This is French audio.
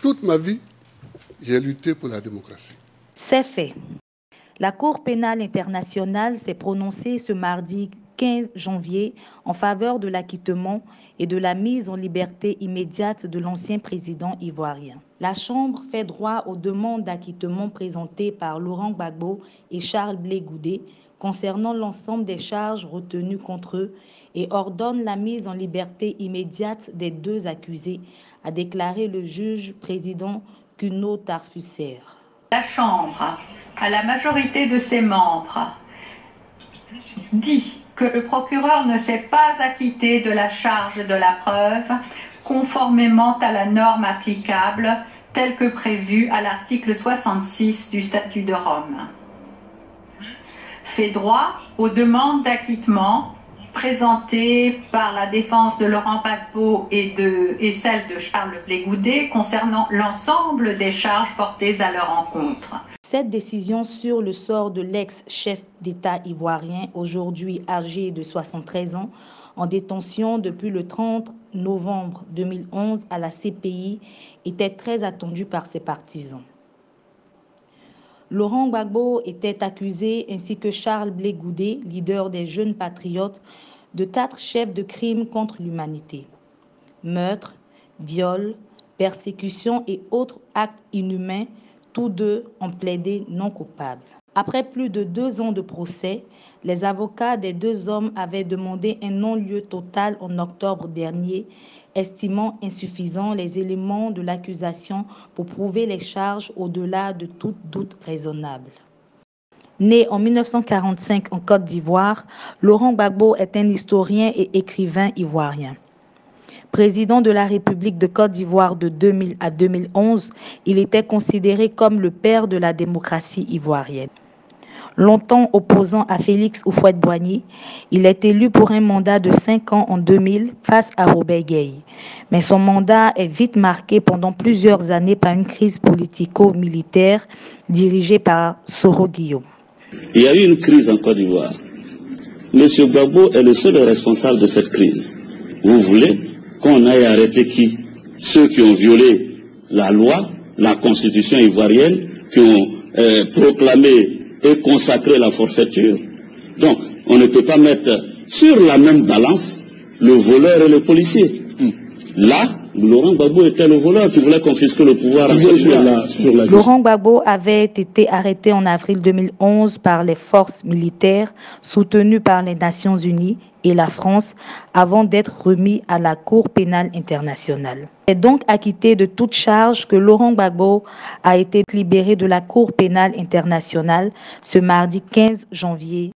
Toute ma vie, j'ai lutté pour la démocratie. C'est fait. La Cour pénale internationale s'est prononcée ce mardi 15 janvier en faveur de l'acquittement et de la mise en liberté immédiate de l'ancien président ivoirien. La Chambre fait droit aux demandes d'acquittement présentées par Laurent Gbagbo et Charles Blé Goudé concernant l'ensemble des charges retenues contre eux et ordonne la mise en liberté immédiate des deux accusés, a déclaré le juge président Kuno Tarfusser. La Chambre, à la majorité de ses membres, dit que le procureur ne s'est pas acquitté de la charge de la preuve conformément à la norme applicable telle que prévue à l'article 66 du Statut de Rome. Fait droit aux demandes d'acquittement présentées par la défense de Laurent Gbagbo et celle de Charles Blé Goudé concernant l'ensemble des charges portées à leur encontre. Cette décision sur le sort de l'ex-chef d'État ivoirien, aujourd'hui âgé de 73 ans, en détention depuis le 30 novembre 2011 à la CPI, était très attendue par ses partisans. Laurent Gbagbo était accusé, ainsi que Charles Blé Goudé, leader des Jeunes Patriotes, de 4 chefs de crimes contre l'humanité. Meurtre, viol, persécution et autres actes inhumains, tous deux ont plaidé non coupables. Après plus de 2 ans de procès, les avocats des deux hommes avaient demandé un non-lieu total en octobre dernier, estimant insuffisants les éléments de l'accusation pour prouver les charges au-delà de tout doute raisonnable. Né en 1945 en Côte d'Ivoire, Laurent Gbagbo est un historien et écrivain ivoirien. Président de la République de Côte d'Ivoire de 2000 à 2011, il était considéré comme le père de la démocratie ivoirienne. Longtemps opposant à Félix Houphouët-Boigny, il est élu pour un mandat de 5 ans en 2000 face à Robert Gueye. Mais son mandat est vite marqué pendant plusieurs années par une crise politico-militaire dirigée par Soro Guillaume. Il y a eu une crise en Côte d'Ivoire. M. Gbagbo est le seul responsable de cette crise. Vous voulez qu'on aille arrêter qui? Ceux qui ont violé la loi, la constitution ivoirienne, qui ont proclamé et consacré la forfaiture. Donc, on ne peut pas mettre sur la même balance le voleur et le policier. Là, Laurent Gbagbo était le voleur qui voulait confisquer le pouvoir. Laurent Gbagbo avait été arrêté en avril 2011 par les forces militaires soutenues par les Nations Unies et la France avant d'être remis à la Cour pénale internationale. C'est donc acquitté de toute charge que Laurent Gbagbo a été libéré de la Cour pénale internationale ce mardi 15 janvier.